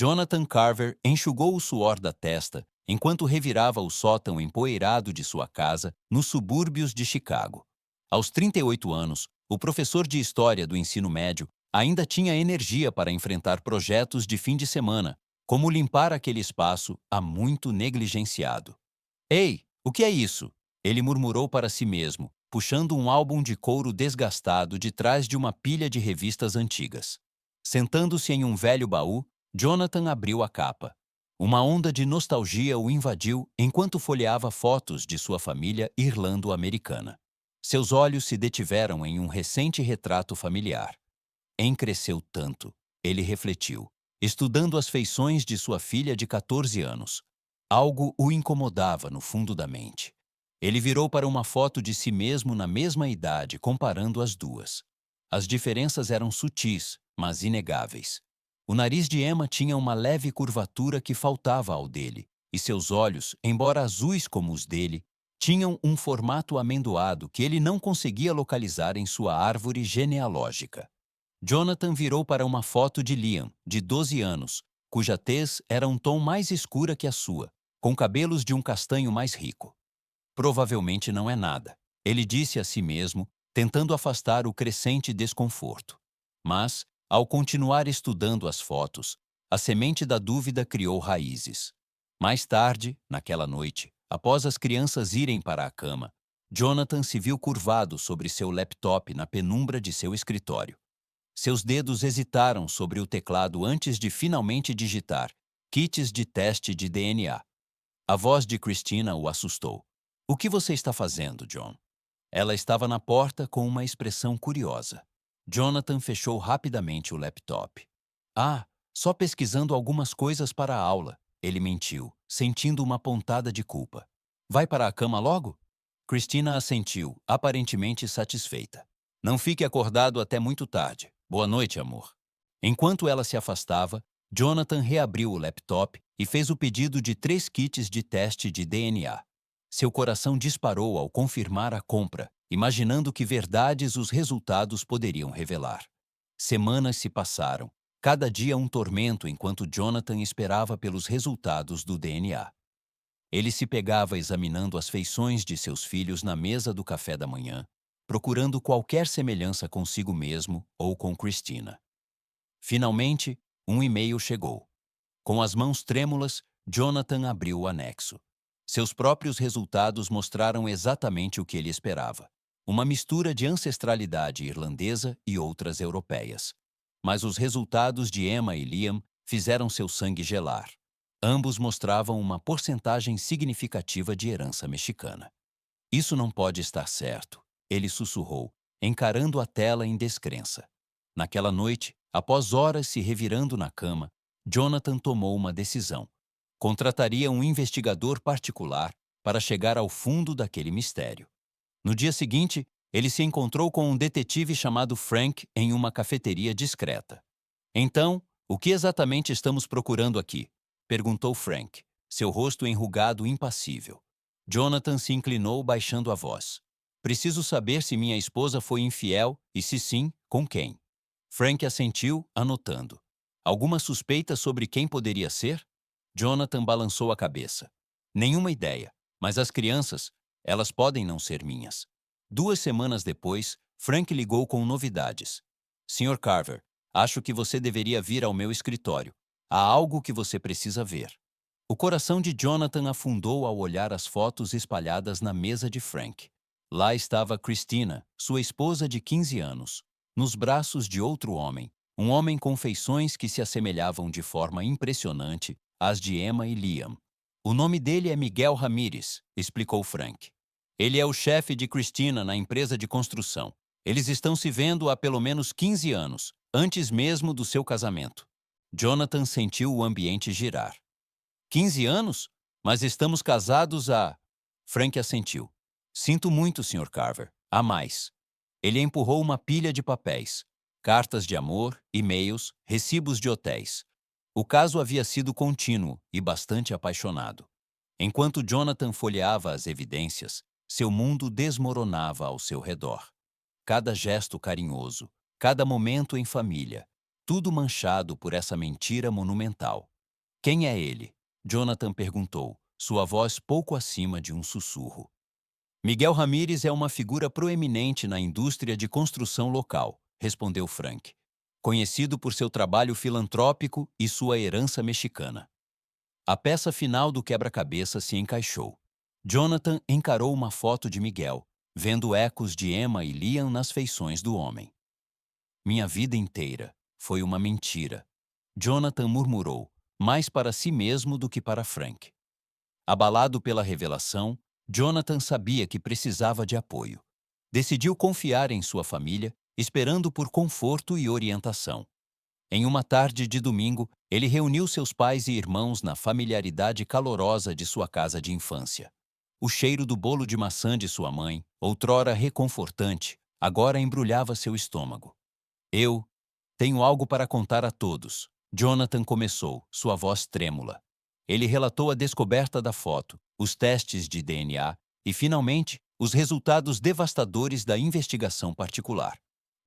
Jonathan Carver enxugou o suor da testa enquanto revirava o sótão empoeirado de sua casa nos subúrbios de Chicago. Aos 38 anos, o professor de História do ensino médio ainda tinha energia para enfrentar projetos de fim de semana, como limpar aquele espaço há muito negligenciado. Ei, o que é isso? Ele murmurou para si mesmo, puxando um álbum de couro desgastado de trás de uma pilha de revistas antigas. Sentando-se em um velho baú, Jonathan abriu a capa. Uma onda de nostalgia o invadiu enquanto folheava fotos de sua família irlando-americana. Seus olhos se detiveram em um recente retrato familiar. Cresceu tanto, ele refletiu, estudando as feições de sua filha de 14 anos. Algo o incomodava no fundo da mente. Ele virou para uma foto de si mesmo na mesma idade, comparando as duas. As diferenças eram sutis, mas inegáveis. O nariz de Emma tinha uma leve curvatura que faltava ao dele, e seus olhos, embora azuis como os dele, tinham um formato amendoado que ele não conseguia localizar em sua árvore genealógica. Jonathan virou para uma foto de Liam, de 12 anos, cuja tez era um tom mais escura que a sua, com cabelos de um castanho mais rico. Provavelmente não é nada, ele disse a si mesmo, tentando afastar o crescente desconforto. Mas, ao continuar estudando as fotos, a semente da dúvida criou raízes. Mais tarde, naquela noite, após as crianças irem para a cama, Jonathan se viu curvado sobre seu laptop na penumbra de seu escritório. Seus dedos hesitaram sobre o teclado antes de finalmente digitar kits de teste de DNA. A voz de Christina o assustou. O que você está fazendo, John? Ela estava na porta com uma expressão curiosa. Jonathan fechou rapidamente o laptop. Ah, só pesquisando algumas coisas para a aula, ele mentiu, sentindo uma pontada de culpa. Vai para a cama logo? Christina assentiu, aparentemente satisfeita. Não fique acordado até muito tarde. Boa noite, amor. Enquanto ela se afastava, Jonathan reabriu o laptop e fez o pedido de 3 kits de teste de DNA. Seu coração disparou ao confirmar a compra, imaginando que verdades os resultados poderiam revelar. Semanas se passaram, cada dia um tormento enquanto Jonathan esperava pelos resultados do DNA. Ele se pegava examinando as feições de seus filhos na mesa do café da manhã, procurando qualquer semelhança consigo mesmo ou com Christina. Finalmente, um e-mail chegou. Com as mãos trêmulas, Jonathan abriu o anexo. Seus próprios resultados mostraram exatamente o que ele esperava. Uma mistura de ancestralidade irlandesa e outras europeias. Mas os resultados de Emma e Liam fizeram seu sangue gelar. Ambos mostravam uma porcentagem significativa de herança mexicana. Isso não pode estar certo, ele sussurrou, encarando a tela em descrença. Naquela noite, após horas se revirando na cama, Jonathan tomou uma decisão. Contrataria um investigador particular para chegar ao fundo daquele mistério. No dia seguinte, ele se encontrou com um detetive chamado Frank em uma cafeteria discreta. Então, o que exatamente estamos procurando aqui? Perguntou Frank, seu rosto enrugado e impassível. Jonathan se inclinou, baixando a voz. Preciso saber se minha esposa foi infiel e, se sim, com quem. Frank assentiu, anotando. Alguma suspeita sobre quem poderia ser? Jonathan balançou a cabeça. Nenhuma ideia, mas as crianças, elas podem não ser minhas. 2 semanas depois, Frank ligou com novidades. Sr. Carver, acho que você deveria vir ao meu escritório. Há algo que você precisa ver. O coração de Jonathan afundou ao olhar as fotos espalhadas na mesa de Frank. Lá estava Christina, sua esposa de 15 anos, nos braços de outro homem, um homem com feições que se assemelhavam de forma impressionante às de Emma e Liam. O nome dele é Miguel Ramírez, explicou Frank. Ele é o chefe de Christina na empresa de construção. Eles estão se vendo há pelo menos 15 anos, antes mesmo do seu casamento. Jonathan sentiu o ambiente girar. 15 anos? Mas estamos casados há... Frank assentiu. Sinto muito, Sr. Carver. Há mais. Ele empurrou uma pilha de papéis. Cartas de amor, e-mails, recibos de hotéis. O caso havia sido contínuo e bastante apaixonado. Enquanto Jonathan folheava as evidências, seu mundo desmoronava ao seu redor. Cada gesto carinhoso, cada momento em família, tudo manchado por essa mentira monumental. Quem é ele? Jonathan perguntou, sua voz pouco acima de um sussurro. Miguel Ramírez é uma figura proeminente na indústria de construção local, respondeu Frank, conhecido por seu trabalho filantrópico e sua herança mexicana. A peça final do quebra-cabeça se encaixou. Jonathan encarou uma foto de Miguel, vendo ecos de Emma e Liam nas feições do homem. Minha vida inteira foi uma mentira, Jonathan murmurou, mais para si mesmo do que para Frank. Abalado pela revelação, Jonathan sabia que precisava de apoio. Decidiu confiar em sua família, esperando por conforto e orientação. Em uma tarde de domingo, ele reuniu seus pais e irmãos na familiaridade calorosa de sua casa de infância. O cheiro do bolo de maçã de sua mãe, outrora reconfortante, agora embrulhava seu estômago. Eu tenho algo para contar a todos. Jonathan começou, sua voz trêmula. Ele relatou a descoberta da foto, os testes de DNA e, finalmente, os resultados devastadores da investigação particular.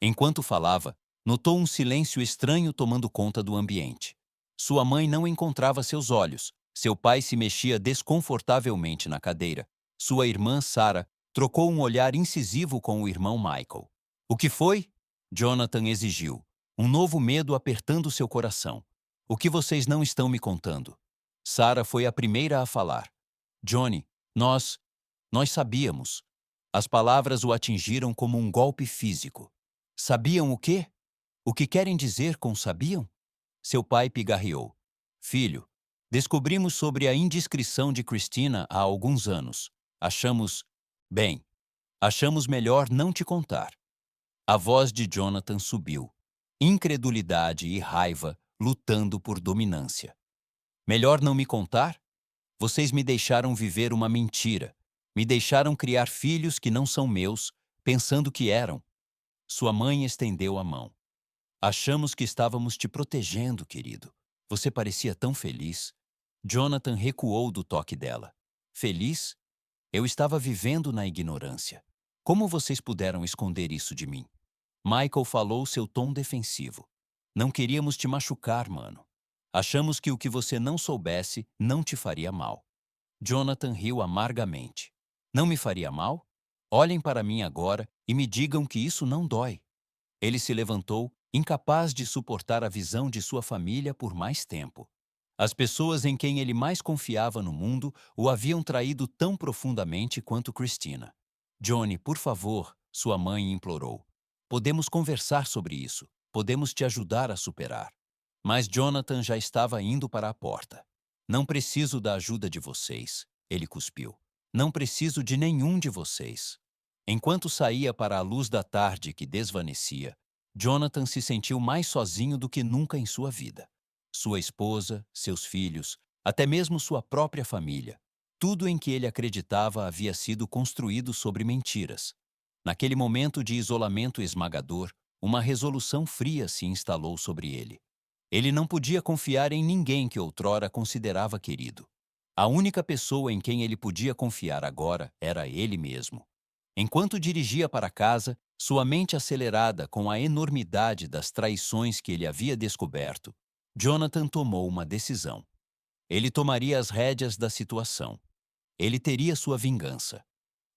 Enquanto falava, notou um silêncio estranho tomando conta do ambiente. Sua mãe não encontrava seus olhos, seu pai se mexia desconfortavelmente na cadeira. Sua irmã, Sarah, trocou um olhar incisivo com o irmão Michael. O que foi? Jonathan exigiu, um novo medo apertando seu coração. O que vocês não estão me contando? Sarah foi a primeira a falar. Johnny, nós sabíamos. As palavras o atingiram como um golpe físico. Sabiam o quê? O que querem dizer com sabiam? Seu pai pigarreou. Filho, descobrimos sobre a indiscrição de Christina há alguns anos. Bem, achamos melhor não te contar. A voz de Jonathan subiu. Incredulidade e raiva lutando por dominância. Melhor não me contar? Vocês me deixaram viver uma mentira. Me deixaram criar filhos que não são meus, pensando que eram. Sua mãe estendeu a mão. Achamos que estávamos te protegendo, querido. Você parecia tão feliz. Jonathan recuou do toque dela. Feliz? Eu estava vivendo na ignorância. Como vocês puderam esconder isso de mim? Michael falou seu tom defensivo. Não queríamos te machucar, mano. Achamos que o que você não soubesse não te faria mal. Jonathan riu amargamente. Não me faria mal? Olhem para mim agora e me digam que isso não dói. Ele se levantou, incapaz de suportar a visão de sua família por mais tempo. As pessoas em quem ele mais confiava no mundo o haviam traído tão profundamente quanto Christina. Johnny, por favor, sua mãe implorou. Podemos conversar sobre isso. Podemos te ajudar a superar. Mas Jonathan já estava indo para a porta. Não preciso da ajuda de vocês, ele cuspiu. Não preciso de nenhum de vocês. Enquanto saía para a luz da tarde que desvanecia, Jonathan se sentiu mais sozinho do que nunca em sua vida. Sua esposa, seus filhos, até mesmo sua própria família. Tudo em que ele acreditava havia sido construído sobre mentiras. Naquele momento de isolamento esmagador, uma resolução fria se instalou sobre ele. Ele não podia confiar em ninguém que outrora considerava querido. A única pessoa em quem ele podia confiar agora era ele mesmo. Enquanto dirigia para casa, sua mente acelerada com a enormidade das traições que ele havia descoberto, Jonathan tomou uma decisão. Ele tomaria as rédeas da situação. Ele teria sua vingança.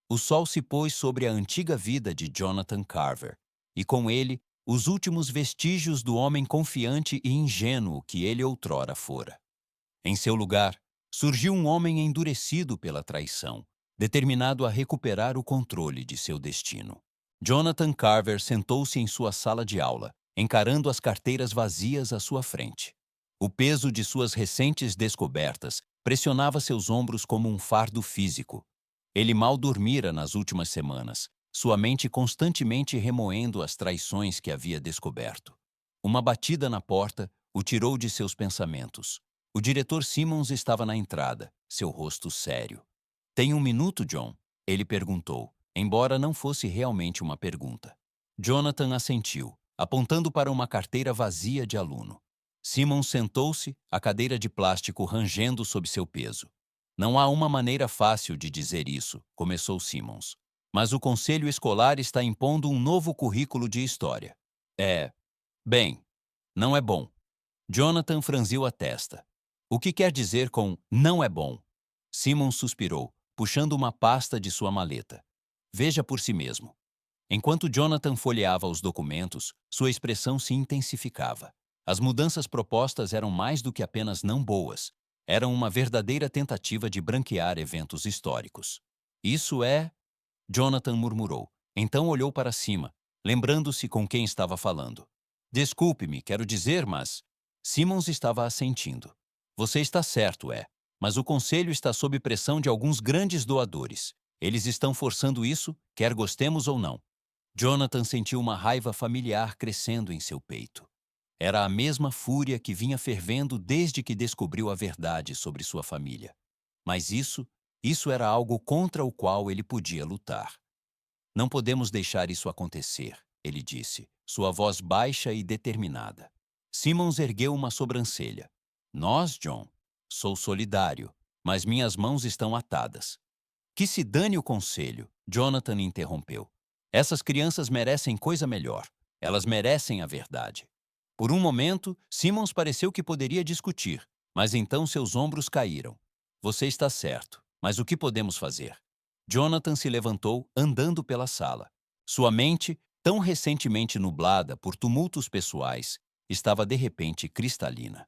O sol se pôs sobre a antiga vida de Jonathan Carver, e com ele, os últimos vestígios do homem confiante e ingênuo que ele outrora fora. Em seu lugar, surgiu um homem endurecido pela traição, determinado a recuperar o controle de seu destino. Jonathan Carver sentou-se em sua sala de aula, encarando as carteiras vazias à sua frente. O peso de suas recentes descobertas pressionava seus ombros como um fardo físico. Ele mal dormira nas últimas semanas, sua mente constantemente remoendo as traições que havia descoberto. Uma batida na porta o tirou de seus pensamentos. O diretor Simmons estava na entrada, seu rosto sério. Tem um minuto, John? Ele perguntou, embora não fosse realmente uma pergunta. Jonathan assentiu, apontando para uma carteira vazia de aluno. Simmons sentou-se, a cadeira de plástico rangendo sob seu peso. Não há uma maneira fácil de dizer isso, começou Simmons. Mas o conselho escolar está impondo um novo currículo de história. Bem, Não é bom. Jonathan franziu a testa. O que quer dizer com não é bom? Simon suspirou, puxando uma pasta de sua maleta. Veja por si mesmo. Enquanto Jonathan folheava os documentos, sua expressão se intensificava. As mudanças propostas eram mais do que apenas não boas. Eram uma verdadeira tentativa de branquear eventos históricos. Isso é... Jonathan murmurou. Então olhou para cima, lembrando-se com quem estava falando. Desculpe-me, quero dizer, mas... Simmons estava assentindo. Você está certo, mas o conselho está sob pressão de alguns grandes doadores. Eles estão forçando isso, quer gostemos ou não. Jonathan sentiu uma raiva familiar crescendo em seu peito. Era a mesma fúria que vinha fervendo desde que descobriu a verdade sobre sua família. Mas isso era algo contra o qual ele podia lutar. Não podemos deixar isso acontecer, ele disse, sua voz baixa e determinada. Simmons ergueu uma sobrancelha. Nós, John? Sou solidário, mas minhas mãos estão atadas. Que se dane o conselho, Jonathan interrompeu. Essas crianças merecem coisa melhor. Elas merecem a verdade. Por um momento, Simmons pareceu que poderia discutir, mas então seus ombros caíram. Você está certo, mas o que podemos fazer? Jonathan se levantou, andando pela sala. Sua mente, tão recentemente nublada por tumultos pessoais, estava de repente cristalina.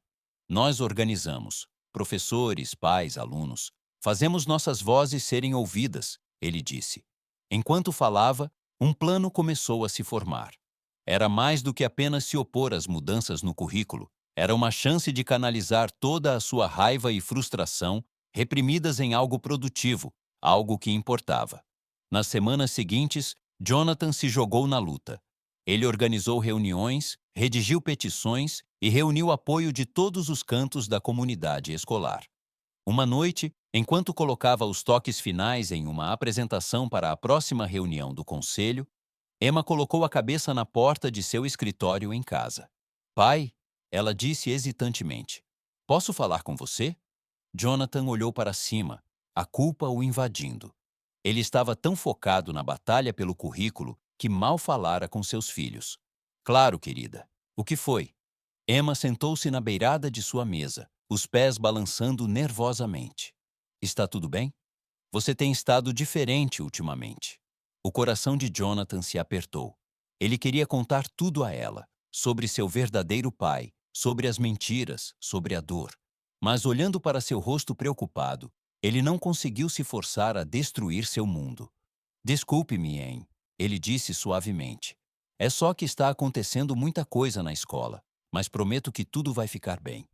Nós organizamos, professores, pais, alunos, fazemos nossas vozes serem ouvidas, ele disse. Enquanto falava, um plano começou a se formar. Era mais do que apenas se opor às mudanças no currículo, era uma chance de canalizar toda a sua raiva e frustração reprimidas em algo produtivo, algo que importava. Nas semanas seguintes, Jonathan se jogou na luta. Ele organizou reuniões, redigiu petições e reuniu apoio de todos os cantos da comunidade escolar. Uma noite, enquanto colocava os toques finais em uma apresentação para a próxima reunião do conselho, Emma colocou a cabeça na porta de seu escritório em casa. Pai, ela disse hesitantemente, posso falar com você? Jonathan olhou para cima, a culpa o invadindo. Ele estava tão focado na batalha pelo currículo que mal falara com seus filhos. Claro, querida. O que foi? Emma sentou-se na beirada de sua mesa, os pés balançando nervosamente. Está tudo bem? Você tem estado diferente ultimamente. O coração de Jonathan se apertou. Ele queria contar tudo a ela, sobre seu verdadeiro pai, sobre as mentiras, sobre a dor. Mas olhando para seu rosto preocupado, ele não conseguiu se forçar a destruir seu mundo. Desculpe-me, Anne, ele disse suavemente. É só que está acontecendo muita coisa na escola, mas prometo que tudo vai ficar bem.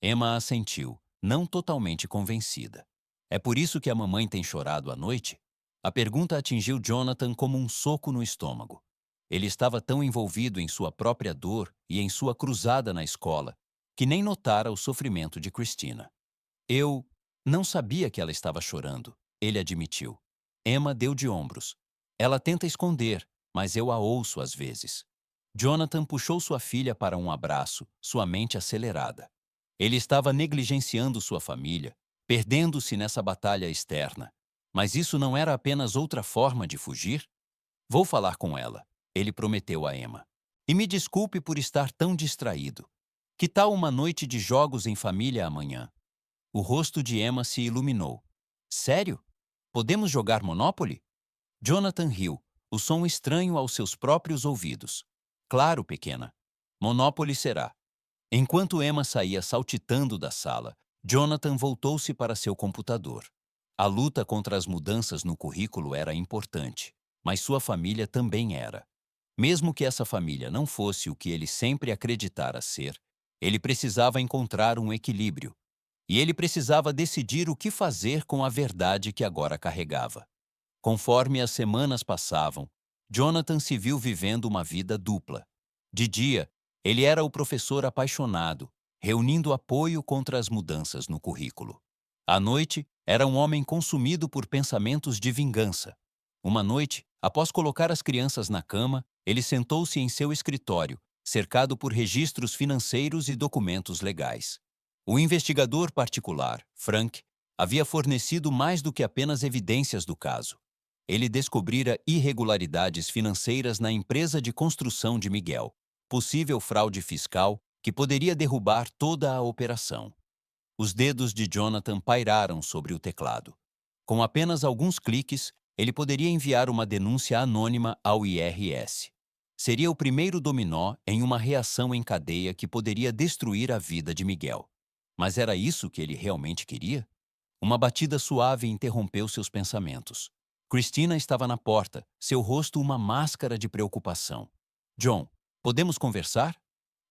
Emma assentiu, não totalmente convencida. É por isso que a mamãe tem chorado à noite? A pergunta atingiu Jonathan como um soco no estômago. Ele estava tão envolvido em sua própria dor e em sua cruzada na escola, que nem notara o sofrimento de Christina. Eu não sabia que ela estava chorando, ele admitiu. Emma deu de ombros. Ela tenta esconder, mas eu a ouço às vezes. Jonathan puxou sua filha para um abraço, sua mente acelerada. Ele estava negligenciando sua família, perdendo-se nessa batalha externa. Mas isso não era apenas outra forma de fugir? Vou falar com ela, ele prometeu a Emma. E me desculpe por estar tão distraído. Que tal uma noite de jogos em família amanhã? O rosto de Emma se iluminou. Sério? Podemos jogar Monopoly? Jonathan riu, o som estranho aos seus próprios ouvidos. Claro, pequena. Monopoly será. Enquanto Emma saía saltitando da sala, Jonathan voltou-se para seu computador. A luta contra as mudanças no currículo era importante, mas sua família também era. Mesmo que essa família não fosse o que ele sempre acreditara ser, ele precisava encontrar um equilíbrio. E ele precisava decidir o que fazer com a verdade que agora carregava. Conforme as semanas passavam, Jonathan se viu vivendo uma vida dupla. De dia, ele era o professor apaixonado, reunindo apoio contra as mudanças no currículo. À noite, era um homem consumido por pensamentos de vingança. Uma noite, após colocar as crianças na cama, ele sentou-se em seu escritório, cercado por registros financeiros e documentos legais. O investigador particular, Frank, havia fornecido mais do que apenas evidências do caso. Ele descobrira irregularidades financeiras na empresa de construção de Miguel, possível fraude fiscal que poderia derrubar toda a operação. Os dedos de Jonathan pairaram sobre o teclado. Com apenas alguns cliques, ele poderia enviar uma denúncia anônima ao IRS. Seria o primeiro dominó em uma reação em cadeia que poderia destruir a vida de Miguel. Mas era isso que ele realmente queria? Uma batida suave interrompeu seus pensamentos. Christina estava na porta, seu rosto uma máscara de preocupação. John, podemos conversar?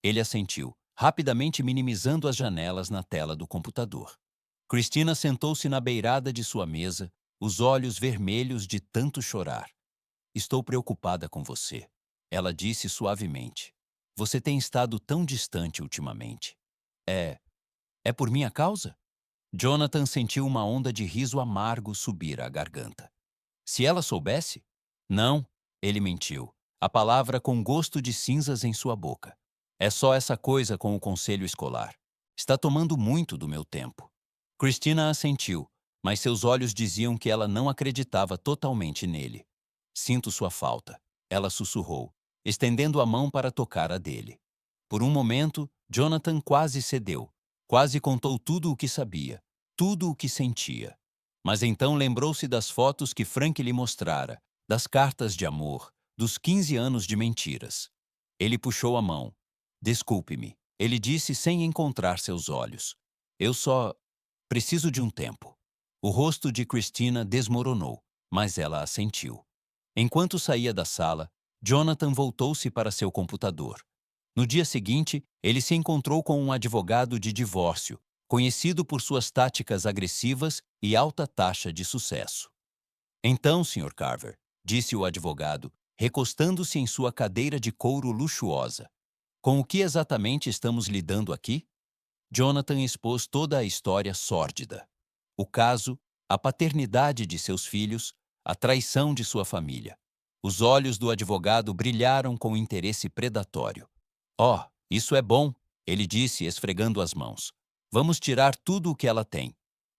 Ele assentiu, rapidamente minimizando as janelas na tela do computador. Christina sentou-se na beirada de sua mesa, os olhos vermelhos de tanto chorar. Estou preocupada com você, ela disse suavemente. Você tem estado tão distante ultimamente. É por minha causa? Jonathan sentiu uma onda de riso amargo subir à garganta. Se ela soubesse? Não, ele mentiu, a palavra com gosto de cinzas em sua boca. É só essa coisa com o conselho escolar. Está tomando muito do meu tempo. Christina assentiu, mas seus olhos diziam que ela não acreditava totalmente nele. Sinto sua falta, ela sussurrou, estendendo a mão para tocar a dele. Por um momento, Jonathan quase cedeu, quase contou tudo o que sabia, tudo o que sentia. Mas então lembrou-se das fotos que Frank lhe mostrara, das cartas de amor, dos 15 anos de mentiras. Ele puxou a mão. Desculpe-me, ele disse sem encontrar seus olhos. Eu só preciso de um tempo. O rosto de Christina desmoronou, mas ela assentiu. Enquanto saía da sala, Jonathan voltou-se para seu computador. No dia seguinte, ele se encontrou com um advogado de divórcio, conhecido por suas táticas agressivas e alta taxa de sucesso. Então, Sr. Carver, disse o advogado, recostando-se em sua cadeira de couro luxuosa. Com o que exatamente estamos lidando aqui? Jonathan expôs toda a história sórdida. O caso, a paternidade de seus filhos, a traição de sua família. Os olhos do advogado brilharam com interesse predatório. Oh, isso é bom, ele disse, esfregando as mãos. Vamos tirar tudo o que ela tem.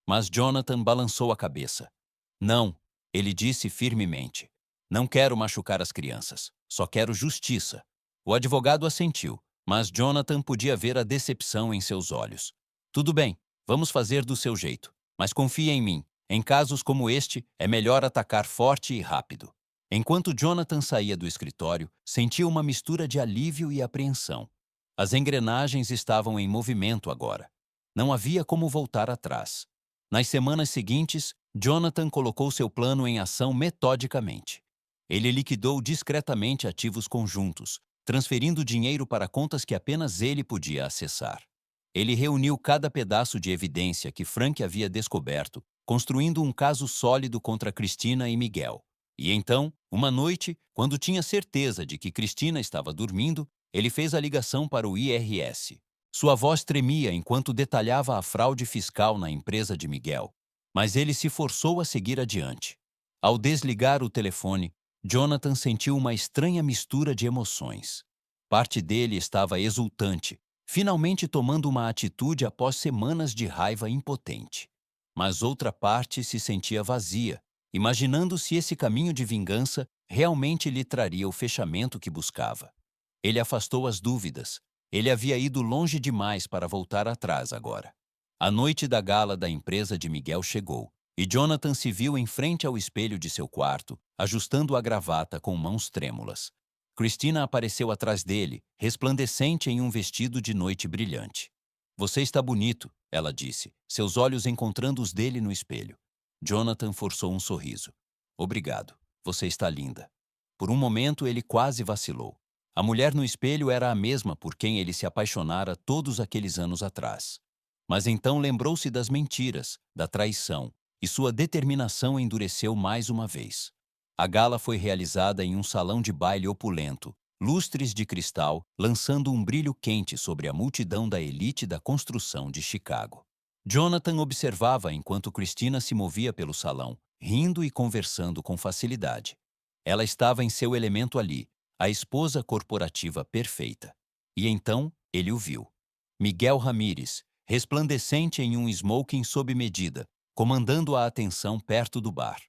Mas Jonathan balançou a cabeça. Não, ele disse firmemente. Não quero machucar as crianças. Só quero justiça. O advogado assentiu, mas Jonathan podia ver a decepção em seus olhos. Tudo bem, vamos fazer do seu jeito. Mas confie em mim. Em casos como este, é melhor atacar forte e rápido. Enquanto Jonathan saía do escritório, sentia uma mistura de alívio e apreensão. As engrenagens estavam em movimento agora. Não havia como voltar atrás. Nas semanas seguintes, Jonathan colocou seu plano em ação metodicamente. Ele liquidou discretamente ativos conjuntos, transferindo dinheiro para contas que apenas ele podia acessar. Ele reuniu cada pedaço de evidência que Frank havia descoberto, construindo um caso sólido contra Christina e Miguel. E então, uma noite, quando tinha certeza de que Christina estava dormindo, ele fez a ligação para o IRS. Sua voz tremia enquanto detalhava a fraude fiscal na empresa de Miguel, mas ele se forçou a seguir adiante. Ao desligar o telefone, Jonathan sentiu uma estranha mistura de emoções. Parte dele estava exultante, finalmente tomando uma atitude após semanas de raiva impotente. Mas outra parte se sentia vazia, imaginando se esse caminho de vingança realmente lhe traria o fechamento que buscava. Ele afastou as dúvidas. Ele havia ido longe demais para voltar atrás agora. A noite da gala da empresa de Miguel chegou, e Jonathan se viu em frente ao espelho de seu quarto, ajustando a gravata com mãos trêmulas. Christina apareceu atrás dele, resplandecente em um vestido de noite brilhante. Você está bonito, ela disse, seus olhos encontrando os dele no espelho. Jonathan forçou um sorriso. Obrigado, você está linda. Por um momento ele quase vacilou. A mulher no espelho era a mesma por quem ele se apaixonara todos aqueles anos atrás. Mas então lembrou-se das mentiras, da traição, e sua determinação endureceu mais uma vez. A gala foi realizada em um salão de baile opulento, lustres de cristal lançando um brilho quente sobre a multidão da elite da construção de Chicago. Jonathan observava enquanto Christina se movia pelo salão, rindo e conversando com facilidade. Ela estava em seu elemento ali, a esposa corporativa perfeita. E então ele o viu. Miguel Ramírez, resplandecente em um smoking sob medida, comandando a atenção perto do bar.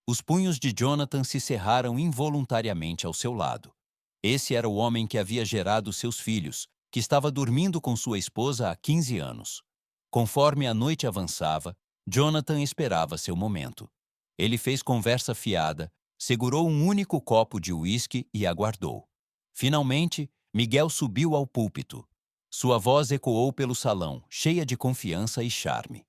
Os punhos de Jonathan se cerraram involuntariamente ao seu lado. Esse era o homem que havia gerado seus filhos, que estava dormindo com sua esposa há 15 anos. Conforme a noite avançava, Jonathan esperava seu momento. Ele fez conversa fiada, segurou um único copo de uísque e aguardou. Finalmente, Miguel subiu ao púlpito. Sua voz ecoou pelo salão, cheia de confiança e charme.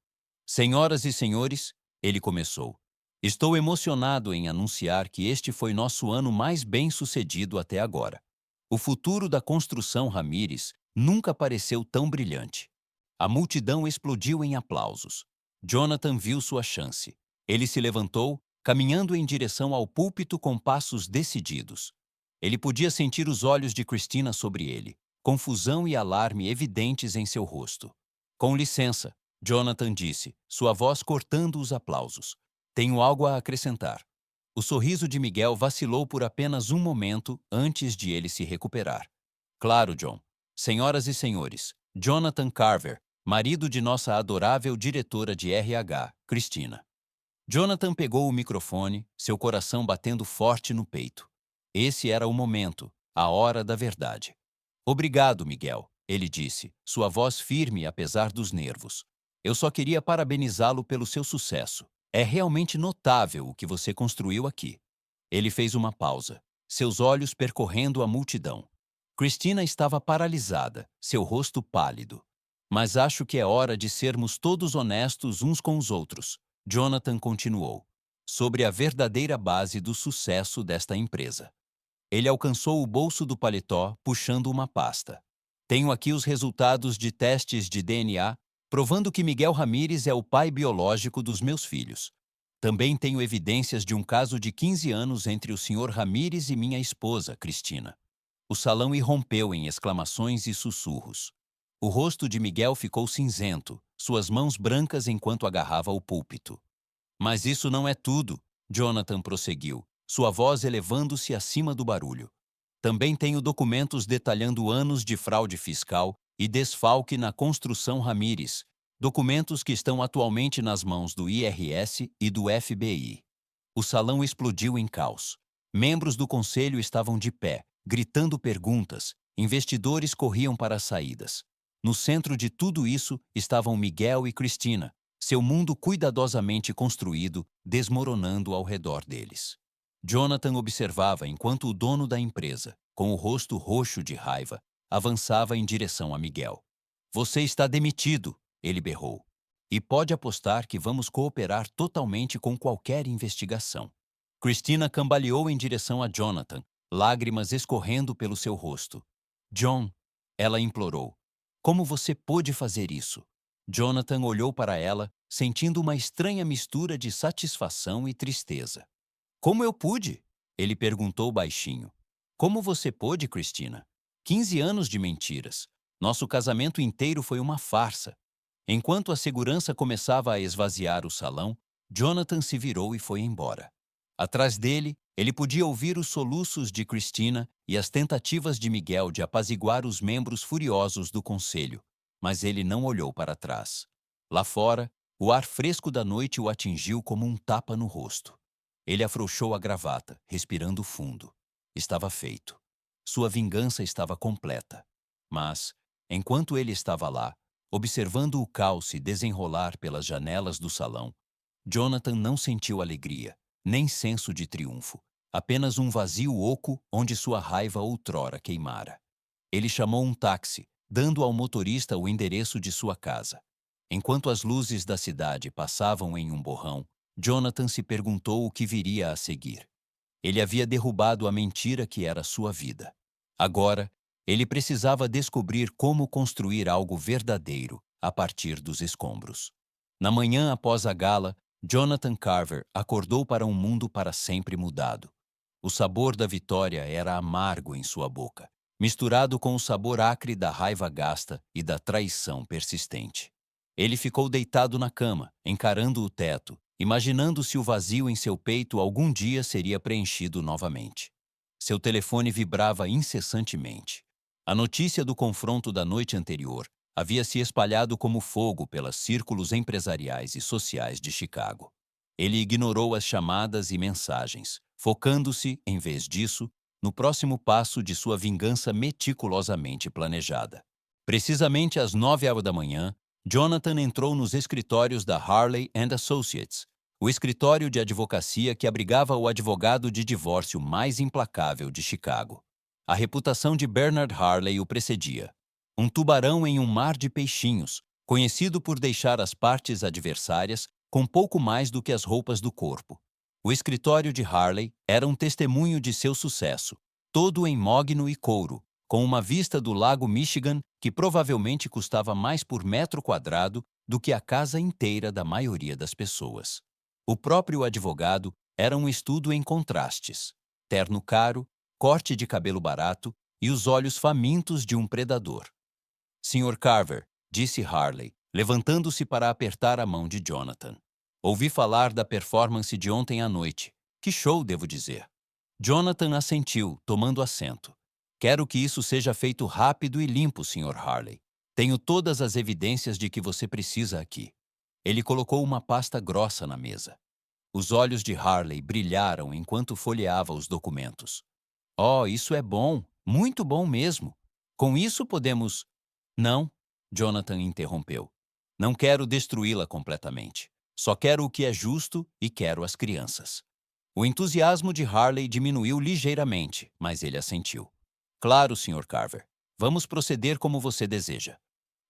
Senhoras e senhores, ele começou. Estou emocionado em anunciar que este foi nosso ano mais bem-sucedido até agora. O futuro da construção Ramírez nunca pareceu tão brilhante. A multidão explodiu em aplausos. Jonathan viu sua chance. Ele se levantou, caminhando em direção ao púlpito com passos decididos. Ele podia sentir os olhos de Christina sobre ele, confusão e alarme evidentes em seu rosto. Com licença, Jonathan disse, sua voz cortando os aplausos. Tenho algo a acrescentar. O sorriso de Miguel vacilou por apenas um momento antes de ele se recuperar. Claro, John. Senhoras e senhores, Jonathan Carver, marido de nossa adorável diretora de RH, Christina. Jonathan pegou o microfone, seu coração batendo forte no peito. Esse era o momento, a hora da verdade. Obrigado, Miguel, ele disse, sua voz firme apesar dos nervos. Eu só queria parabenizá-lo pelo seu sucesso. É realmente notável o que você construiu aqui. Ele fez uma pausa, seus olhos percorrendo a multidão. Christina estava paralisada, seu rosto pálido. Mas acho que é hora de sermos todos honestos uns com os outros. Jonathan continuou, sobre a verdadeira base do sucesso desta empresa. Ele alcançou o bolso do paletó, puxando uma pasta. Tenho aqui os resultados de testes de DNA, provando que Miguel Ramírez é o pai biológico dos meus filhos. Também tenho evidências de um caso de 15 anos entre o Sr. Ramírez e minha esposa, Cristina. O salão irrompeu em exclamações e sussurros. O rosto de Miguel ficou cinzento, suas mãos brancas enquanto agarrava o púlpito. Mas isso não é tudo, Jonathan prosseguiu, sua voz elevando-se acima do barulho. Também tenho documentos detalhando anos de fraude fiscal e desfalque na construção Ramírez, documentos que estão atualmente nas mãos do IRS e do FBI. O salão explodiu em caos. Membros do conselho estavam de pé, gritando perguntas, investidores corriam para as saídas. No centro de tudo isso estavam Miguel e Cristina, seu mundo cuidadosamente construído, desmoronando ao redor deles. Jonathan observava enquanto o dono da empresa, com o rosto roxo de raiva, avançava em direção a Miguel. Você está demitido, ele berrou. E pode apostar que vamos cooperar totalmente com qualquer investigação. Christina cambaleou em direção a Jonathan, lágrimas escorrendo pelo seu rosto. John, ela implorou. Como você pôde fazer isso? Jonathan olhou para ela, sentindo uma estranha mistura de satisfação e tristeza. Como eu pude? Ele perguntou baixinho. Como você pôde, Christina? 15 anos de mentiras. Nosso casamento inteiro foi uma farsa. Enquanto a segurança começava a esvaziar o salão, Jonathan se virou e foi embora. Atrás dele, ele podia ouvir os soluços de Christina e as tentativas de Miguel de apaziguar os membros furiosos do conselho, mas ele não olhou para trás. Lá fora, o ar fresco da noite o atingiu como um tapa no rosto. Ele afrouxou a gravata, respirando fundo. Estava feito. Sua vingança estava completa. Mas, enquanto ele estava lá, observando o caos se desenrolar pelas janelas do salão, Jonathan não sentiu alegria, nem senso de triunfo, apenas um vazio oco onde sua raiva outrora queimara. Ele chamou um táxi, dando ao motorista o endereço de sua casa. Enquanto as luzes da cidade passavam em um borrão, Jonathan se perguntou o que viria a seguir. Ele havia derrubado a mentira que era sua vida. Agora, ele precisava descobrir como construir algo verdadeiro a partir dos escombros. Na manhã após a gala, Jonathan Carver acordou para um mundo para sempre mudado. O sabor da vitória era amargo em sua boca, misturado com o sabor acre da raiva gasta e da traição persistente. Ele ficou deitado na cama, encarando o teto, imaginando se o vazio em seu peito algum dia seria preenchido novamente. Seu telefone vibrava incessantemente. A notícia do confronto da noite anterior havia se espalhado como fogo pelos círculos empresariais e sociais de Chicago. Ele ignorou as chamadas e mensagens, focando-se, em vez disso, no próximo passo de sua vingança meticulosamente planejada. Precisamente às 9 horas da manhã, Jonathan entrou nos escritórios da Harley and Associates, o escritório de advocacia que abrigava o advogado de divórcio mais implacável de Chicago. A reputação de Bernard Harley o precedia. Um tubarão em um mar de peixinhos, conhecido por deixar as partes adversárias com pouco mais do que as roupas do corpo. O escritório de Harley era um testemunho de seu sucesso, todo em mogno e couro, com uma vista do lago Michigan que provavelmente custava mais por metro quadrado do que a casa inteira da maioria das pessoas. O próprio advogado era um estudo em contrastes: terno caro, corte de cabelo barato e os olhos famintos de um predador. Sr. Carver, disse Harley, levantando-se para apertar a mão de Jonathan. Ouvi falar da performance de ontem à noite. Que show, devo dizer. Jonathan assentiu, tomando assento. Quero que isso seja feito rápido e limpo, Sr. Harley. Tenho todas as evidências de que você precisa aqui. Ele colocou uma pasta grossa na mesa. Os olhos de Harley brilharam enquanto folheava os documentos. Oh, isso é bom, muito bom mesmo. Com isso podemos... Não, Jonathan interrompeu. Não quero destruí-la completamente. Só quero o que é justo e quero as crianças. O entusiasmo de Harley diminuiu ligeiramente, mas ele assentiu. Claro, Sr. Carver. Vamos proceder como você deseja.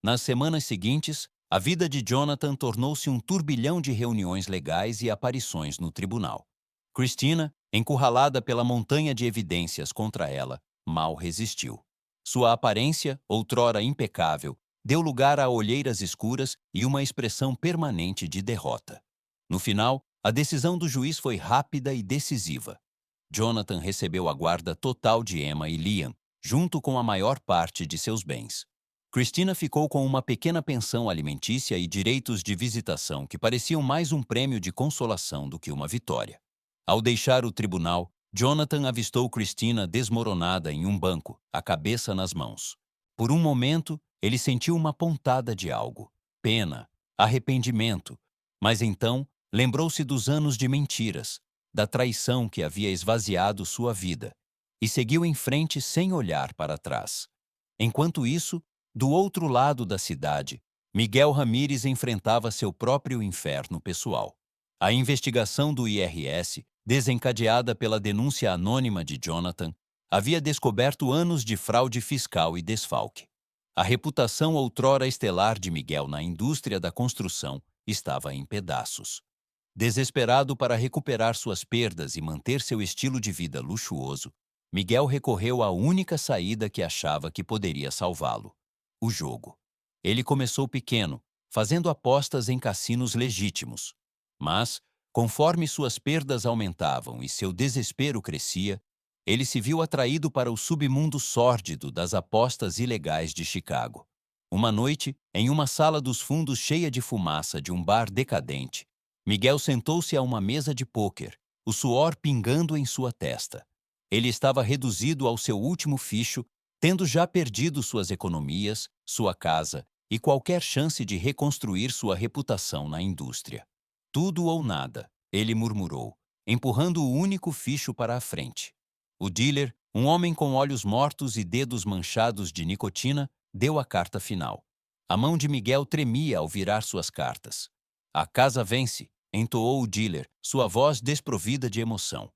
Nas semanas seguintes, a vida de Jonathan tornou-se um turbilhão de reuniões legais e aparições no tribunal. Christina, encurralada pela montanha de evidências contra ela, mal resistiu. Sua aparência, outrora impecável, deu lugar a olheiras escuras e uma expressão permanente de derrota. No final, a decisão do juiz foi rápida e decisiva. Jonathan recebeu a guarda total de Emma e Liam, junto com a maior parte de seus bens. Christina ficou com uma pequena pensão alimentícia e direitos de visitação que pareciam mais um prêmio de consolação do que uma vitória. Ao deixar o tribunal, Jonathan avistou Christina desmoronada em um banco, a cabeça nas mãos. Por um momento, ele sentiu uma pontada de algo. Pena, arrependimento. Mas então, lembrou-se dos anos de mentiras, da traição que havia esvaziado sua vida, e seguiu em frente sem olhar para trás. Enquanto isso, do outro lado da cidade, Miguel Ramírez enfrentava seu próprio inferno pessoal. A investigação do IRS, desencadeada pela denúncia anônima de Jonathan, havia descoberto anos de fraude fiscal e desfalque. A reputação outrora estelar de Miguel na indústria da construção estava em pedaços. Desesperado para recuperar suas perdas e manter seu estilo de vida luxuoso, Miguel recorreu à única saída que achava que poderia salvá-lo: o jogo. Ele começou pequeno, fazendo apostas em cassinos legítimos. Mas, conforme suas perdas aumentavam e seu desespero crescia, ele se viu atraído para o submundo sórdido das apostas ilegais de Chicago. Uma noite, em uma sala dos fundos cheia de fumaça de um bar decadente, Miguel sentou-se a uma mesa de pôquer, o suor pingando em sua testa. Ele estava reduzido ao seu último ficho, tendo já perdido suas economias, sua casa e qualquer chance de reconstruir sua reputação na indústria. Tudo ou nada, ele murmurou, empurrando o único ficho para a frente. O dealer, um homem com olhos mortos e dedos manchados de nicotina, deu a carta final. A mão de Miguel tremia ao virar suas cartas. A casa vence, entoou o dealer, sua voz desprovida de emoção.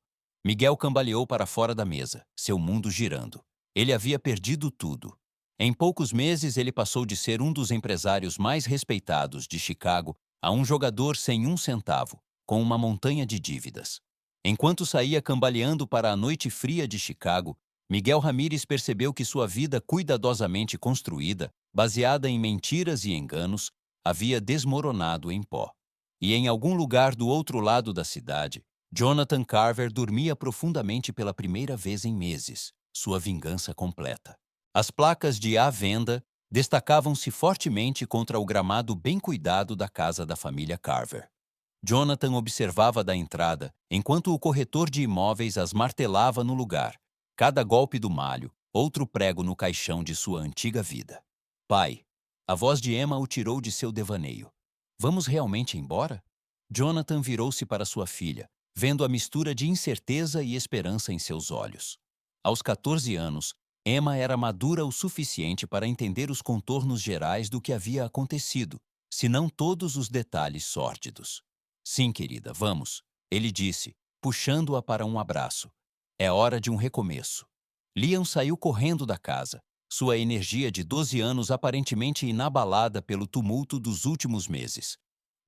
Miguel cambaleou para fora da mesa, seu mundo girando. Ele havia perdido tudo. Em poucos meses, ele passou de ser um dos empresários mais respeitados de Chicago a um jogador sem um centavo, com uma montanha de dívidas. Enquanto saía cambaleando para a noite fria de Chicago, Miguel Ramírez percebeu que sua vida cuidadosamente construída, baseada em mentiras e enganos, havia desmoronado em pó. E em algum lugar do outro lado da cidade, Jonathan Carver dormia profundamente pela primeira vez em meses, sua vingança completa. As placas de à venda destacavam-se fortemente contra o gramado bem cuidado da casa da família Carver. Jonathan observava da entrada, enquanto o corretor de imóveis as martelava no lugar, cada golpe do malho, outro prego no caixão de sua antiga vida. Pai, a voz de Emma o tirou de seu devaneio. Vamos realmente embora? Jonathan virou-se para sua filha, vendo a mistura de incerteza e esperança em seus olhos. Aos 14 anos, Emma era madura o suficiente para entender os contornos gerais do que havia acontecido, se não todos os detalhes sórdidos. Sim, querida, vamos, ele disse, puxando-a para um abraço. É hora de um recomeço. Liam saiu correndo da casa, sua energia de 12 anos aparentemente inabalada pelo tumulto dos últimos meses.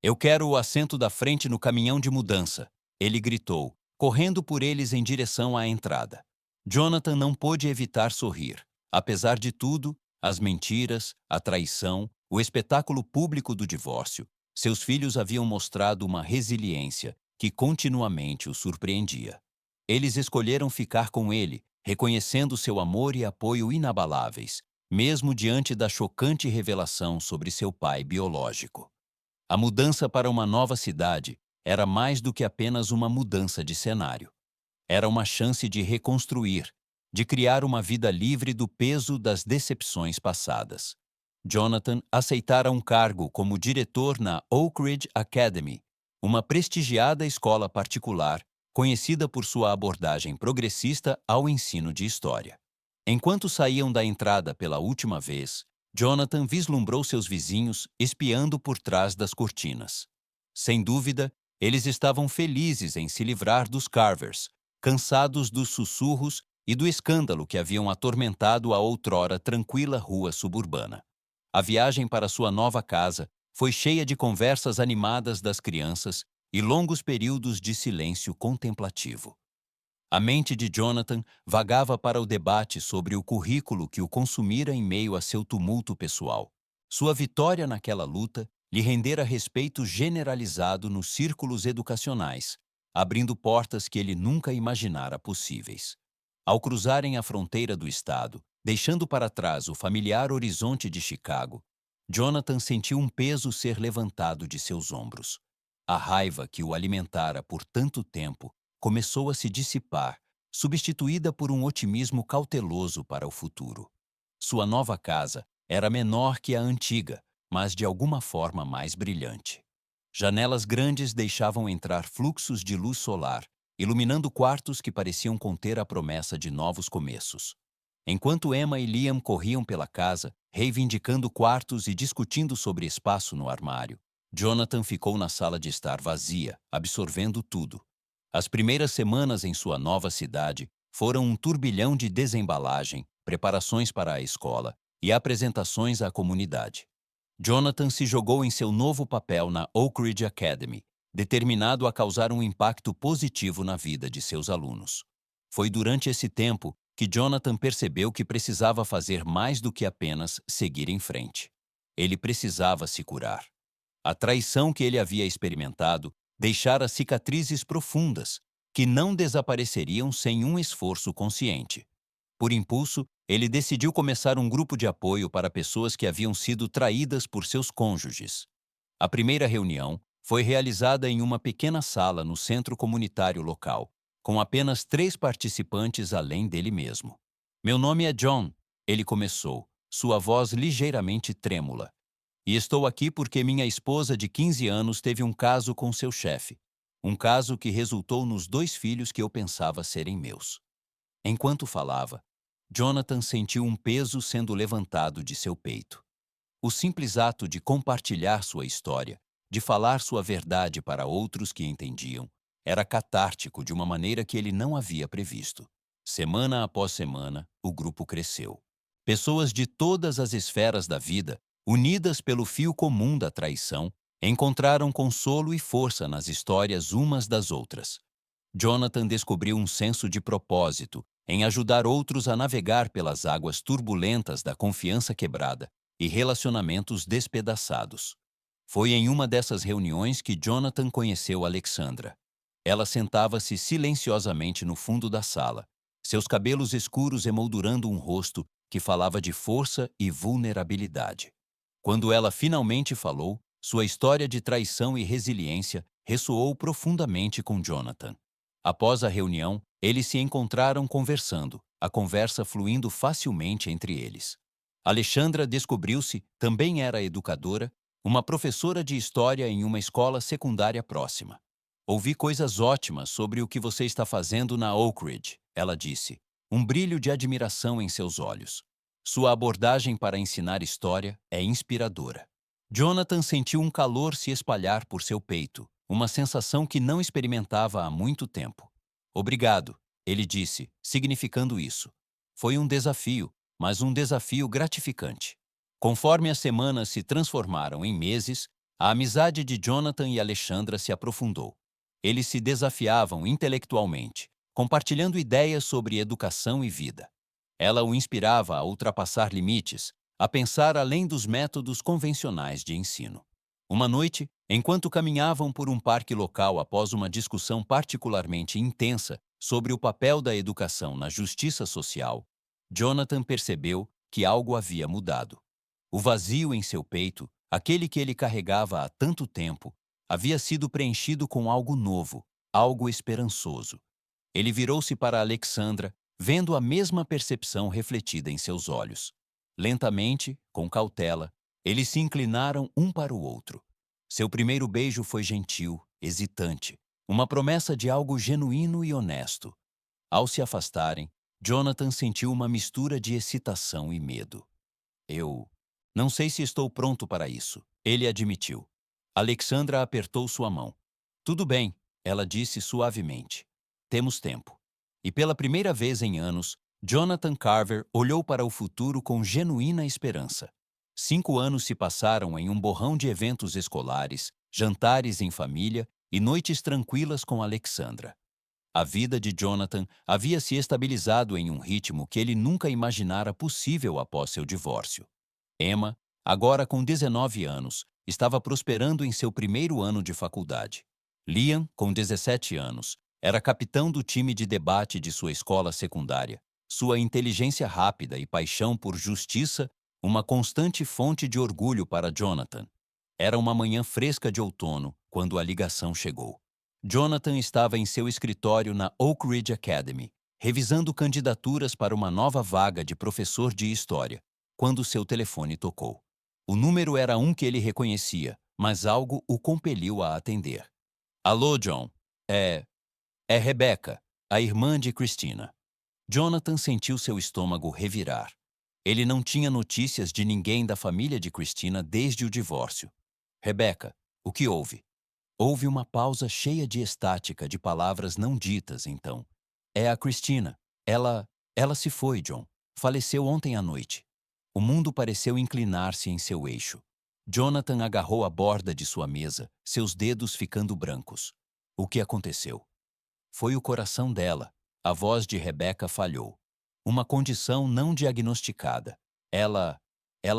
Eu quero o assento da frente no caminhão de mudança, ele gritou, correndo por eles em direção à entrada. Jonathan não pôde evitar sorrir. Apesar de tudo, as mentiras, a traição, o espetáculo público do divórcio, seus filhos haviam mostrado uma resiliência que continuamente o surpreendia. Eles escolheram ficar com ele, reconhecendo seu amor e apoio inabaláveis, mesmo diante da chocante revelação sobre seu pai biológico. A mudança para uma nova cidade era mais do que apenas uma mudança de cenário. Era uma chance de reconstruir, de criar uma vida livre do peso das decepções passadas. Jonathan aceitara um cargo como diretor na Oak Ridge Academy, uma prestigiada escola particular conhecida por sua abordagem progressista ao ensino de história. Enquanto saíam da entrada pela última vez, Jonathan vislumbrou seus vizinhos espiando por trás das cortinas. Sem dúvida, eles estavam felizes em se livrar dos Carvers, cansados dos sussurros e do escândalo que haviam atormentado a outrora tranquila rua suburbana. A viagem para sua nova casa foi cheia de conversas animadas das crianças e longos períodos de silêncio contemplativo. A mente de Jonathan vagava para o debate sobre o currículo que o consumira em meio a seu tumulto pessoal. Sua vitória naquela luta lhe rendera respeito generalizado nos círculos educacionais, abrindo portas que ele nunca imaginara possíveis. Ao cruzarem a fronteira do estado, deixando para trás o familiar horizonte de Chicago, Jonathan sentiu um peso ser levantado de seus ombros. A raiva que o alimentara por tanto tempo começou a se dissipar, substituída por um otimismo cauteloso para o futuro. Sua nova casa era menor que a antiga, mas de alguma forma mais brilhante. Janelas grandes deixavam entrar fluxos de luz solar, iluminando quartos que pareciam conter a promessa de novos começos. Enquanto Emma e Liam corriam pela casa, reivindicando quartos e discutindo sobre espaço no armário, Jonathan ficou na sala de estar vazia, absorvendo tudo. As primeiras semanas em sua nova cidade foram um turbilhão de desembalagem, preparações para a escola e apresentações à comunidade. Jonathan se jogou em seu novo papel na Oak Ridge Academy, determinado a causar um impacto positivo na vida de seus alunos. Foi durante esse tempo que Jonathan percebeu que precisava fazer mais do que apenas seguir em frente. Ele precisava se curar. A traição que ele havia experimentado deixara cicatrizes profundas, que não desapareceriam sem um esforço consciente. Por impulso, ele decidiu começar um grupo de apoio para pessoas que haviam sido traídas por seus cônjuges. A primeira reunião foi realizada em uma pequena sala no centro comunitário local, com apenas 3 participantes além dele mesmo. Meu nome é John, ele começou, sua voz ligeiramente trêmula. E estou aqui porque minha esposa de 15 anos teve um caso com seu chefe. Um caso que resultou nos 2 filhos que eu pensava serem meus. Enquanto falava, Jonathan sentiu um peso sendo levantado de seu peito. O simples ato de compartilhar sua história, de falar sua verdade para outros que entendiam, era catártico de uma maneira que ele não havia previsto. Semana após semana, o grupo cresceu. Pessoas de todas as esferas da vida, unidas pelo fio comum da traição, encontraram consolo e força nas histórias umas das outras. Jonathan descobriu um senso de propósito em ajudar outros a navegar pelas águas turbulentas da confiança quebrada e relacionamentos despedaçados. Foi em uma dessas reuniões que Jonathan conheceu Alexandra. Ela sentava-se silenciosamente no fundo da sala, seus cabelos escuros emoldurando um rosto que falava de força e vulnerabilidade. Quando ela finalmente falou, sua história de traição e resiliência ressoou profundamente com Jonathan. Após a reunião, eles se encontraram conversando, a conversa fluindo facilmente entre eles. Alexandra descobriu-se, também era educadora, uma professora de história em uma escola secundária próxima. Ouvi coisas ótimas sobre o que você está fazendo na Oak Ridge, ela disse. um brilho de admiração em seus olhos. Sua abordagem para ensinar história é inspiradora. Jonathan sentiu um calor se espalhar por seu peito, uma sensação que não experimentava há muito tempo. Obrigado, ele disse, significando isso. Foi um desafio, mas um desafio gratificante. Conforme as semanas se transformaram em meses, a amizade de Jonathan e Alexandra se aprofundou. Eles se desafiavam intelectualmente, compartilhando ideias sobre educação e vida. Ela o inspirava a ultrapassar limites, a pensar além dos métodos convencionais de ensino. Uma noite, enquanto caminhavam por um parque local após uma discussão particularmente intensa sobre o papel da educação na justiça social, Jonathan percebeu que algo havia mudado. O vazio em seu peito, aquele que ele carregava há tanto tempo, havia sido preenchido com algo novo, algo esperançoso. Ele virou-se para Alexandra, vendo a mesma percepção refletida em seus olhos. Lentamente, com cautela, eles se inclinaram um para o outro. Seu primeiro beijo foi gentil, hesitante, uma promessa de algo genuíno e honesto. Ao se afastarem, Jonathan sentiu uma mistura de excitação e medo. Eu não sei se estou pronto para isso, ele admitiu. Alexandra apertou sua mão. Tudo bem, ela disse suavemente. Temos tempo. E pela primeira vez em anos, Jonathan Carver olhou para o futuro com genuína esperança. 5 anos se passaram em um borrão de eventos escolares, jantares em família e noites tranquilas com Alexandra. A vida de Jonathan havia se estabilizado em um ritmo que ele nunca imaginara possível após seu divórcio. Emma, agora com 19 anos, estava prosperando em seu primeiro ano de faculdade. Liam, com 17 anos, era capitão do time de debate de sua escola secundária. Sua inteligência rápida e paixão por justiça, uma constante fonte de orgulho para Jonathan. Era uma manhã fresca de outono quando a ligação chegou. Jonathan estava em seu escritório na Oak Ridge Academy, revisando candidaturas para uma nova vaga de professor de história, quando seu telefone tocou. O número era um que ele reconhecia, mas algo o compeliu a atender. Alô, John. É Rebecca, a irmã de Christina. Jonathan sentiu seu estômago revirar. Ele não tinha notícias de ninguém da família de Christina desde o divórcio. Rebecca, o que houve? Houve uma pausa cheia de estática de palavras não ditas, então. É a Christina. Ela se foi, John. Faleceu ontem à noite. O mundo pareceu inclinar-se em seu eixo. Jonathan agarrou a borda de sua mesa, seus dedos ficando brancos. O que aconteceu? Foi o coração dela. A voz de Rebecca falhou. Uma condição não diagnosticada. Ela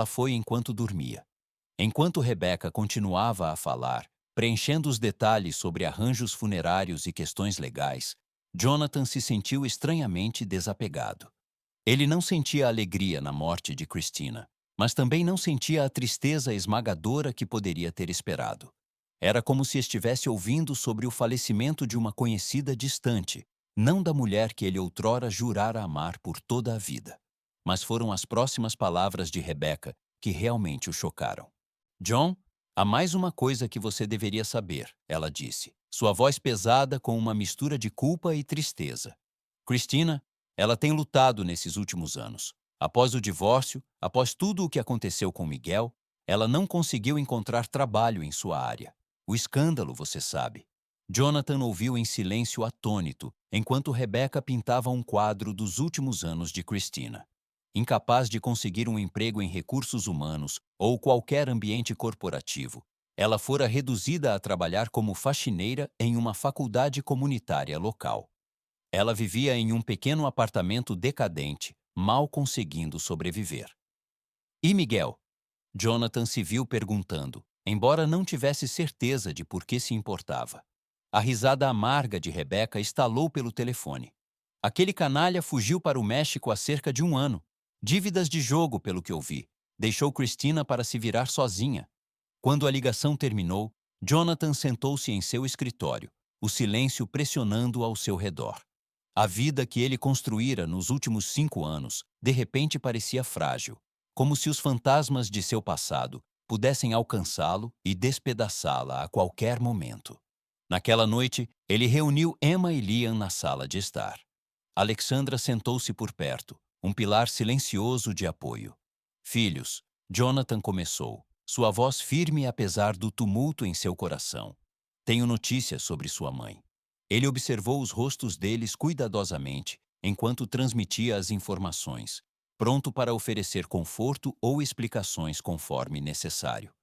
foi enquanto dormia. Enquanto Rebecca continuava a falar, preenchendo os detalhes sobre arranjos funerários e questões legais, Jonathan se sentiu estranhamente desapegado. Ele não sentia alegria na morte de Christina, mas também não sentia a tristeza esmagadora que poderia ter esperado. Era como se estivesse ouvindo sobre o falecimento de uma conhecida distante, não da mulher que ele outrora jurara amar por toda a vida. Mas foram as próximas palavras de Rebecca que realmente o chocaram. John, há mais uma coisa que você deveria saber, ela disse, sua voz pesada com uma mistura de culpa e tristeza. Christina, ela tem lutado nesses últimos anos. Após o divórcio, após tudo o que aconteceu com Miguel, ela não conseguiu encontrar trabalho em sua área. O escândalo, você sabe. Jonathan ouviu em silêncio atônito, enquanto Rebecca pintava um quadro dos últimos anos de Christina. Incapaz de conseguir um emprego em recursos humanos ou qualquer ambiente corporativo, ela fora reduzida a trabalhar como faxineira em uma faculdade comunitária local. Ela vivia em um pequeno apartamento decadente, mal conseguindo sobreviver. E Miguel? Jonathan se viu perguntando, embora não tivesse certeza de por que se importava. A risada amarga de Rebecca estalou pelo telefone. Aquele canalha fugiu para o México há cerca de 1 ano. Dívidas de jogo, pelo que ouvi. Deixou Christina para se virar sozinha. Quando a ligação terminou, Jonathan sentou-se em seu escritório, o silêncio pressionando ao seu redor. A vida que ele construíra nos últimos 5 anos, de repente parecia frágil, como se os fantasmas de seu passado pudessem alcançá-lo e despedaçá-la a qualquer momento. Naquela noite, ele reuniu Emma e Liam na sala de estar. Alexandra sentou-se por perto, um pilar silencioso de apoio. Filhos, Jonathan começou, sua voz firme apesar do tumulto em seu coração. Tenho notícias sobre sua mãe. Ele observou os rostos deles cuidadosamente enquanto transmitia as informações, pronto para oferecer conforto ou explicações conforme necessário.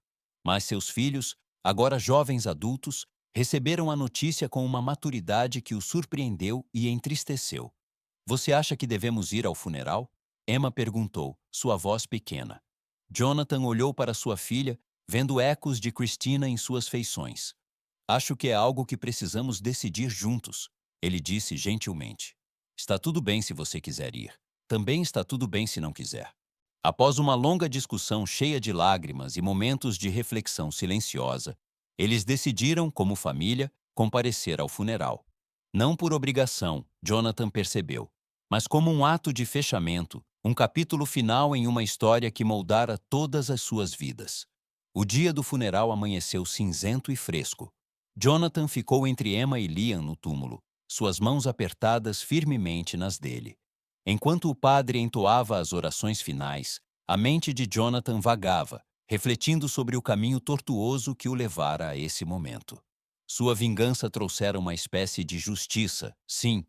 Mas seus filhos, agora jovens adultos, receberam a notícia com uma maturidade que os surpreendeu e entristeceu. Você acha que devemos ir ao funeral? Emma perguntou, sua voz pequena. Jonathan olhou para sua filha, vendo ecos de Christina em suas feições. Acho que é algo que precisamos decidir juntos, ele disse gentilmente. Está tudo bem se você quiser ir. Também está tudo bem se não quiser. Após uma longa discussão cheia de lágrimas e momentos de reflexão silenciosa, eles decidiram, como família, comparecer ao funeral. Não por obrigação, Jonathan percebeu, mas como um ato de fechamento, um capítulo final em uma história que moldara todas as suas vidas. O dia do funeral amanheceu cinzento e fresco. Jonathan ficou entre Emma e Liam no túmulo, suas mãos apertadas firmemente nas dele. Enquanto o padre entoava as orações finais, a mente de Jonathan vagava, refletindo sobre o caminho tortuoso que o levara a esse momento. Sua vingança trouxera uma espécie de justiça, sim,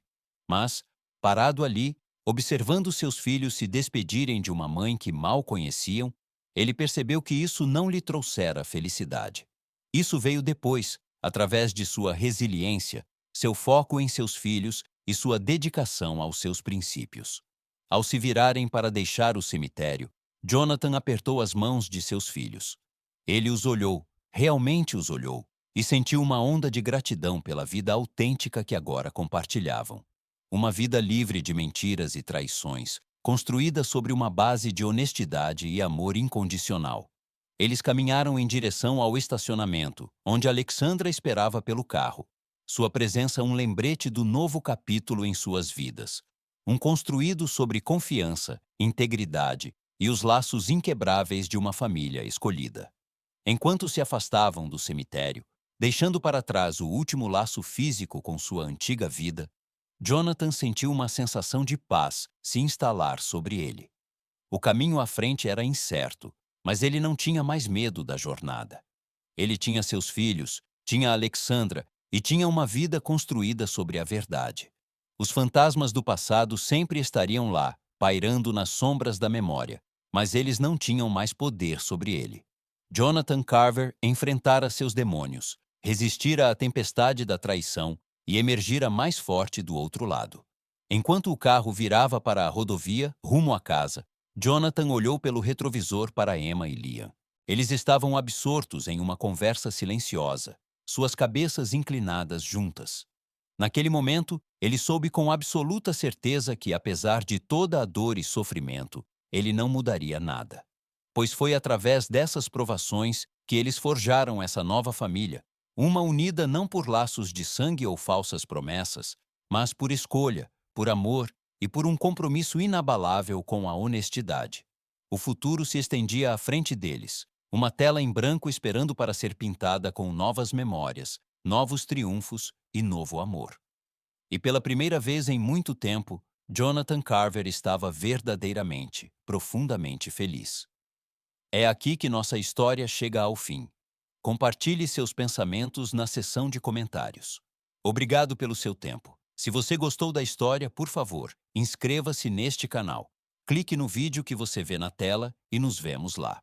mas, parado ali, observando seus filhos se despedirem de uma mãe que mal conheciam, ele percebeu que isso não lhe trouxera felicidade. Isso veio depois, através de sua resiliência, seu foco em seus filhos e sua dedicação aos seus princípios. Ao se virarem para deixar o cemitério, Jonathan apertou as mãos de seus filhos. Ele os olhou, realmente os olhou, e sentiu uma onda de gratidão pela vida autêntica que agora compartilhavam. Uma vida livre de mentiras e traições, construída sobre uma base de honestidade e amor incondicional. Eles caminharam em direção ao estacionamento, onde Alexandra esperava pelo carro. Sua presença um lembrete do novo capítulo em suas vidas. Um construído sobre confiança, integridade e os laços inquebráveis de uma família escolhida. Enquanto se afastavam do cemitério, deixando para trás o último laço físico com sua antiga vida, Jonathan sentiu uma sensação de paz se instalar sobre ele. O caminho à frente era incerto, mas ele não tinha mais medo da jornada. Ele tinha seus filhos, tinha Alexandra e tinha uma vida construída sobre a verdade. Os fantasmas do passado sempre estariam lá, pairando nas sombras da memória, mas eles não tinham mais poder sobre ele. Jonathan Carver enfrentara seus demônios, resistira à tempestade da traição e emergira mais forte do outro lado. Enquanto o carro virava para a rodovia, rumo à casa, Jonathan olhou pelo retrovisor para Emma e Liam. Eles estavam absortos em uma conversa silenciosa, suas cabeças inclinadas juntas. Naquele momento, ele soube com absoluta certeza que, apesar de toda a dor e sofrimento, ele não mudaria nada. Pois foi através dessas provações que eles forjaram essa nova família, uma unida não por laços de sangue ou falsas promessas, mas por escolha, por amor e por um compromisso inabalável com a honestidade. O futuro se estendia à frente deles, uma tela em branco esperando para ser pintada com novas memórias, novos triunfos e novo amor. E pela primeira vez em muito tempo, Jonathan Carver estava verdadeiramente, profundamente feliz. É aqui que nossa história chega ao fim. Compartilhe seus pensamentos na seção de comentários. Obrigado pelo seu tempo. Se você gostou da história, por favor, inscreva-se neste canal. Clique no vídeo que você vê na tela e nos vemos lá.